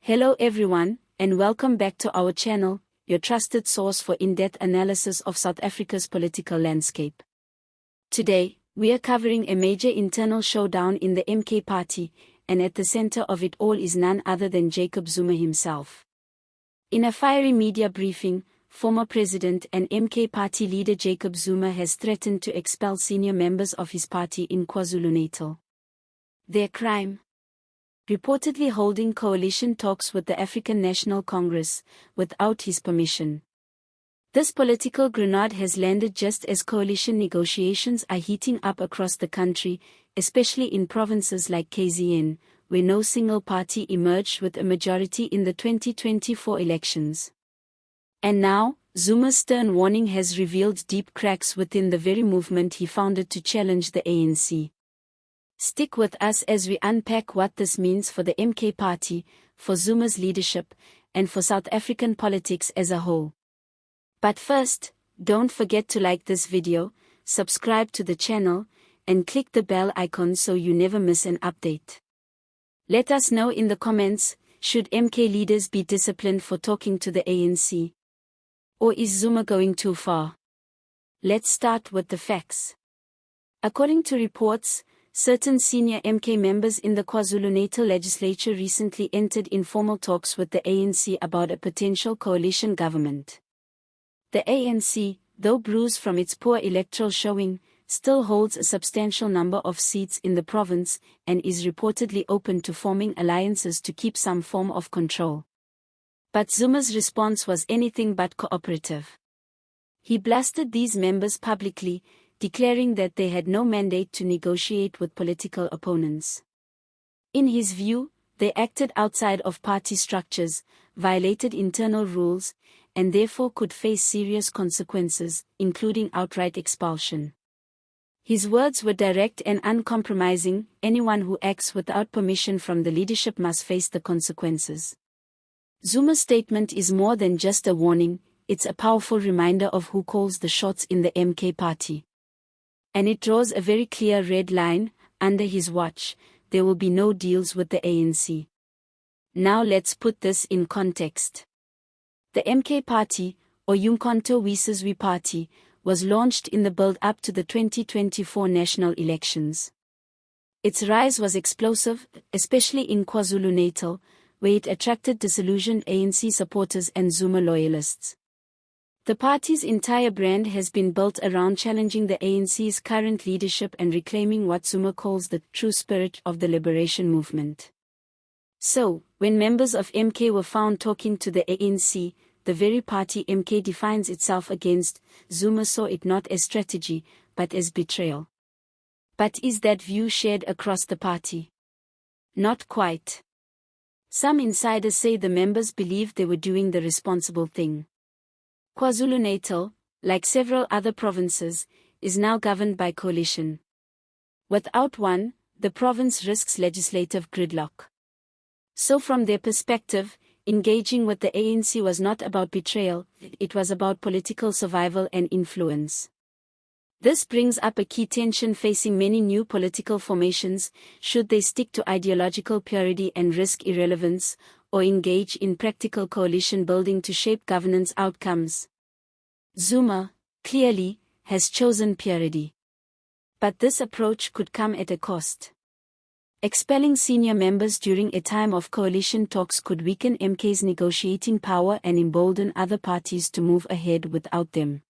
Hello everyone, and welcome back to our channel, your trusted source for in-depth analysis of South Africa's political landscape. Today, we are covering a major internal showdown in the MK party, and at the center of it all is none other than Jacob Zuma himself. In a fiery media briefing, former president and MK party leader Jacob Zuma has threatened to expel senior members of his party in KwaZulu-Natal. Their crime? Reportedly holding coalition talks with the African National Congress, without his permission. This political grenade has landed just as coalition negotiations are heating up across the country, especially in provinces like KZN, where no single party emerged with a majority in the 2024 elections. And now, Zuma's stern warning has revealed deep cracks within the very movement he founded to challenge the ANC. Stick with us as we unpack what this means for the MK party, for Zuma's leadership, and for South African politics as a whole. But first, don't forget to like this video, subscribe to the channel, and click the bell icon so you never miss an update. Let us know in the comments, should MK leaders be disciplined for talking to the ANC? Or is Zuma going too far? Let's start with the facts. According to reports, certain senior MK members in the KwaZulu-Natal legislature recently entered informal talks with the ANC about a potential coalition government. The ANC, though bruised from its poor electoral showing, still holds a substantial number of seats in the province and is reportedly open to forming alliances to keep some form of control. But Zuma's response was anything but cooperative. He blasted these members publicly, declaring that they had no mandate to negotiate with political opponents. In his view, they acted outside of party structures, violated internal rules, and therefore could face serious consequences, including outright expulsion. His words were direct and uncompromising: anyone who acts without permission from the leadership must face the consequences. Zuma's statement is more than just a warning, it's a powerful reminder of who calls the shots in the MK party. And it draws a very clear red line: under his watch, there will be no deals with the ANC. Now let's put this in context. The MK party, or Umkhonto we Sizwe Party, was launched in the build-up to the 2024 national elections. Its rise was explosive, especially in KwaZulu-Natal, where it attracted disillusioned ANC supporters and Zuma loyalists. The party's entire brand has been built around challenging the ANC's current leadership and reclaiming what Zuma calls the true spirit of the liberation movement. So, when members of MK were found talking to the ANC, the very party MK defines itself against, Zuma saw it not as strategy, but as betrayal. But is that view shared across the party? Not quite. Some insiders say the members believed they were doing the responsible thing. KwaZulu-Natal, like several other provinces, is now governed by coalition. Without one, the province risks legislative gridlock. So from their perspective, engaging with the ANC was not about betrayal, it was about political survival and influence. This brings up a key tension facing many new political formations: should they stick to ideological purity and risk irrelevance, or engage in practical coalition building to shape governance outcomes? Zuma, clearly, has chosen purity. But this approach could come at a cost. Expelling senior members during a time of coalition talks could weaken MK's negotiating power and embolden other parties to move ahead without them.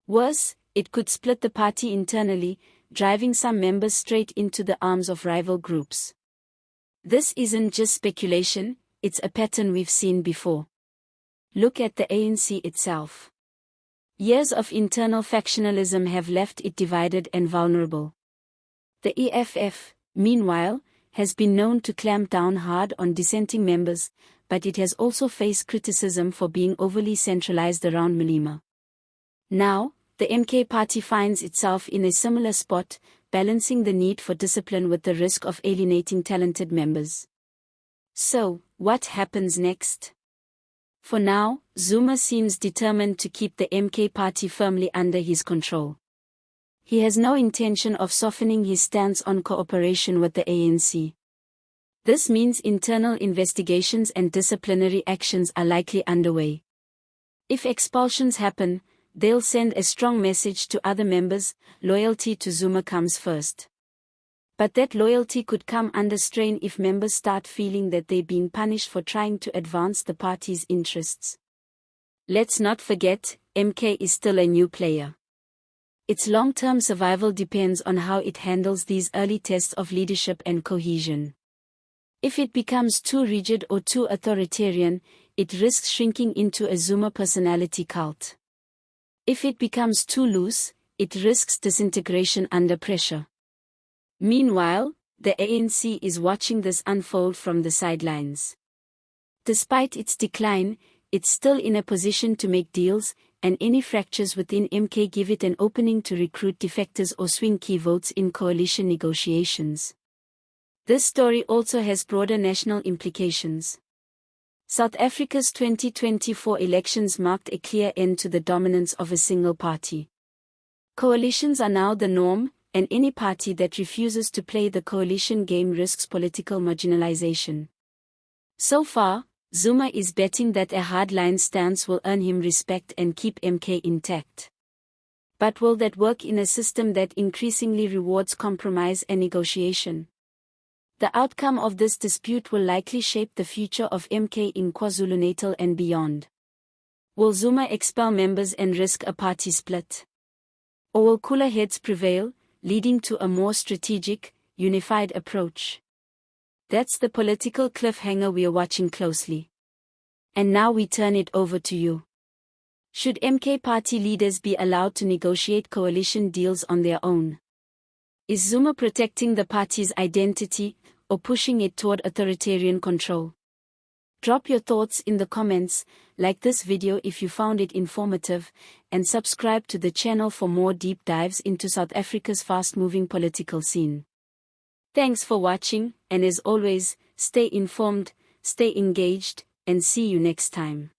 Worse, it could split the party internally, driving some members straight into the arms of rival groups. This isn't just speculation, it's a pattern we've seen before. Look at the ANC itself. Years of internal factionalism have left it divided and vulnerable. The EFF, meanwhile, has been known to clamp down hard on dissenting members, but it has also faced criticism for being overly centralized around Malema. Now, the MK party finds itself in a similar spot, balancing the need for discipline with the risk of alienating talented members. So, what happens next? For now, Zuma seems determined to keep the MK party firmly under his control. He has no intention of softening his stance on cooperation with the ANC. This means internal investigations and disciplinary actions are likely underway. If expulsions happen, they'll send a strong message to other members: loyalty to Zuma comes first. But that loyalty could come under strain if members start feeling that they're being punished for trying to advance the party's interests. Let's not forget, MK is still a new player. Its long-term survival depends on how it handles these early tests of leadership and cohesion. If it becomes too rigid or too authoritarian, it risks shrinking into a Zuma personality cult. If it becomes too loose, it risks disintegration under pressure. Meanwhile, the ANC is watching this unfold from the sidelines. Despite its decline, it's still in a position to make deals, and any fractures within MK give it an opening to recruit defectors or swing key votes in coalition negotiations. This story also has broader national implications. South Africa's 2024 elections marked a clear end to the dominance of a single party. Coalitions are now the norm, and any party that refuses to play the coalition game risks political marginalization. So far, Zuma is betting that a hardline stance will earn him respect and keep MK intact. But will that work in a system that increasingly rewards compromise and negotiation? The outcome of this dispute will likely shape the future of MK in KwaZulu-Natal and beyond. Will Zuma expel members and risk a party split? Or will cooler heads prevail, leading to a more strategic, unified approach? That's the political cliffhanger we are watching closely. And now we turn it over to you. Should MK party leaders be allowed to negotiate coalition deals on their own? Is Zuma protecting the party's identity, or pushing it toward authoritarian control? Drop your thoughts in the comments, like this video if you found it informative, and subscribe to the channel for more deep dives into South Africa's fast-moving political scene. Thanks for watching, and as always, stay informed, stay engaged, and see you next time.